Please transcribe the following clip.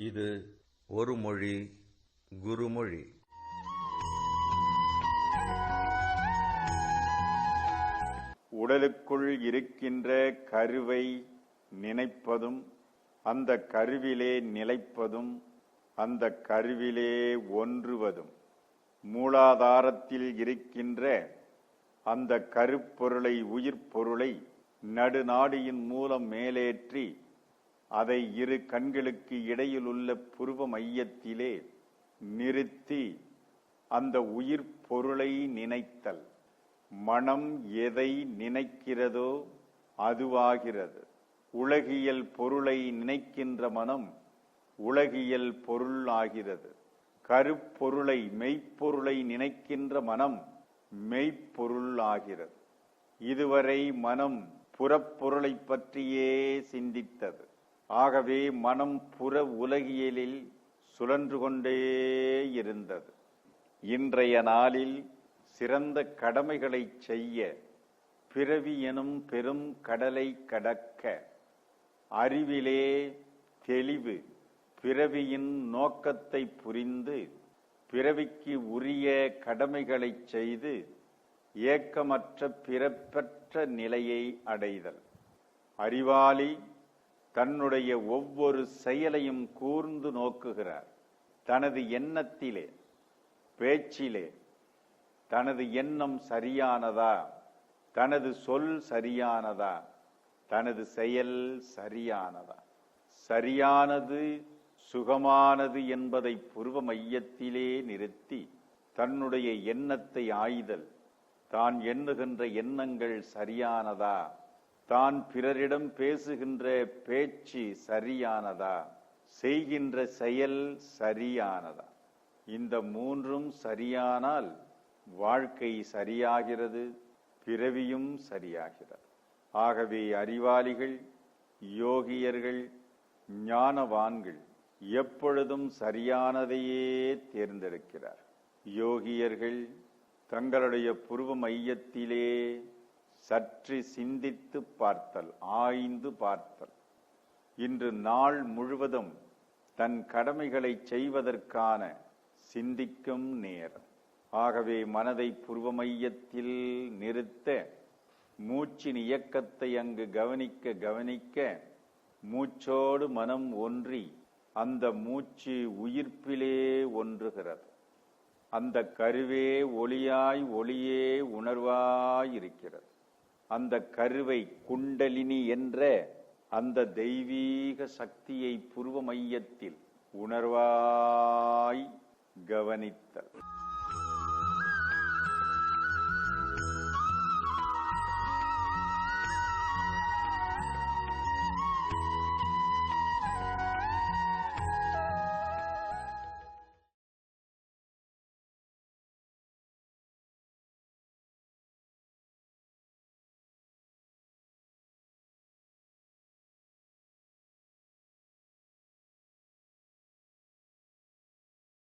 இது ஒரு மொழி குருமொழி. உடலுக்குள் இருக்கின்ற கருவை நினைப்பதும், அந்த கருவிலே நிலைப்பதும், அந்த கருவிலே ஒன்றுவதும், மூலாதாரத்தில் இருக்கின்ற அந்த கருப்பொருளை, உயிர் பொருளை நடுநாடியின் மூலம் மேலேற்றி அதை இரு கண்களுக்கு இடையில் உள்ள புருவ மையத்திலே நிறுத்தி அந்த உயிர் பொருளை நினைத்தல். மனம் எதை நினைக்கிறதோ அதுவாகிறது. உலகியல் பொருளை நினைக்கின்ற மனம் உலகியல் பொருள் ஆகிறது. கருப்பொருளை, மெய்ப்பொருளை நினைக்கின்ற மனம் மெய்ப்பொருள் ஆகிறது. இதுவரை மனம் புறப்பொருளை பற்றியே சிந்தித்தது. ஆகவே மனம் புற உலகியலில் சுழன்று கொண்டே இருந்தது. இன்றைய நாளில் சிறந்த கடமைகளை செய்ய, பிறவி எனும் பெரும் கடலை கடக்க அறிவிலே தெளிவு, பிறவியின் நோக்கத்தை புரிந்து பிறவிக்கு உரிய கடமைகளை செய்து ஏக்கமற்ற பிறப்பற்ற நிலையை அடைதல். அறிவாளி தன்னுடைய ஒவ்வொரு செயலையும் கூர்ந்து நோக்குகிறார். தனது எண்ணத்திலே, பேச்சிலே தனது எண்ணம் சரியானதா, தனது சொல் சரியானதா, தனது செயல் சரியானதா, சரியானது சுகமானது என்பதை புருவ மையத்திலே நிறுத்தி தன்னுடைய எண்ணத்தை ஆய்தல். தான் எண்ணுகின்ற எண்ணங்கள் சரியானதா, தான் பிறரிடம் பேசுகின்ற பேச்சு சரியானதா, செய்கின்ற செயல் சரியானதா. இந்த மூன்றும் சரியானால் வாழ்க்கை சரியாகிறது, பிறவியும் சரியாகிறது. ஆகவே அறிவாளிகள், யோகியர்கள், ஞானவான்கள் எப்பொழுதும் சரியானதையே தேர்ந்தெடுக்கிறார். யோகியர்கள் தங்களுடைய புருவ மையத்திலே சற்று சிந்தித்து பார்த்தல், ஆய்ந்து பார்த்தல். இன்று நாள் முழுவதும் தன் கடமைகளை செய்வதற்கான சிந்திக்கும் நேரம். ஆகவே மனதை புருவ மையத்தில் நிறுத்த, மூச்சின் இயக்கத்தை அங்கு கவனிக்க கவனிக்க மூச்சோடு மனம் ஒன்றி அந்த மூச்சு உயிர்ப்பிலே ஒன்றுகிறது. அந்த கருவே ஒளியாய், ஒளியே உணர்வாயிருக்கிறது. அந்த கருவை, குண்டலினி என்ற அந்த தெய்வீக சக்தியை புருவ மையத்தில் உணர்வாய் கவனித்தல்.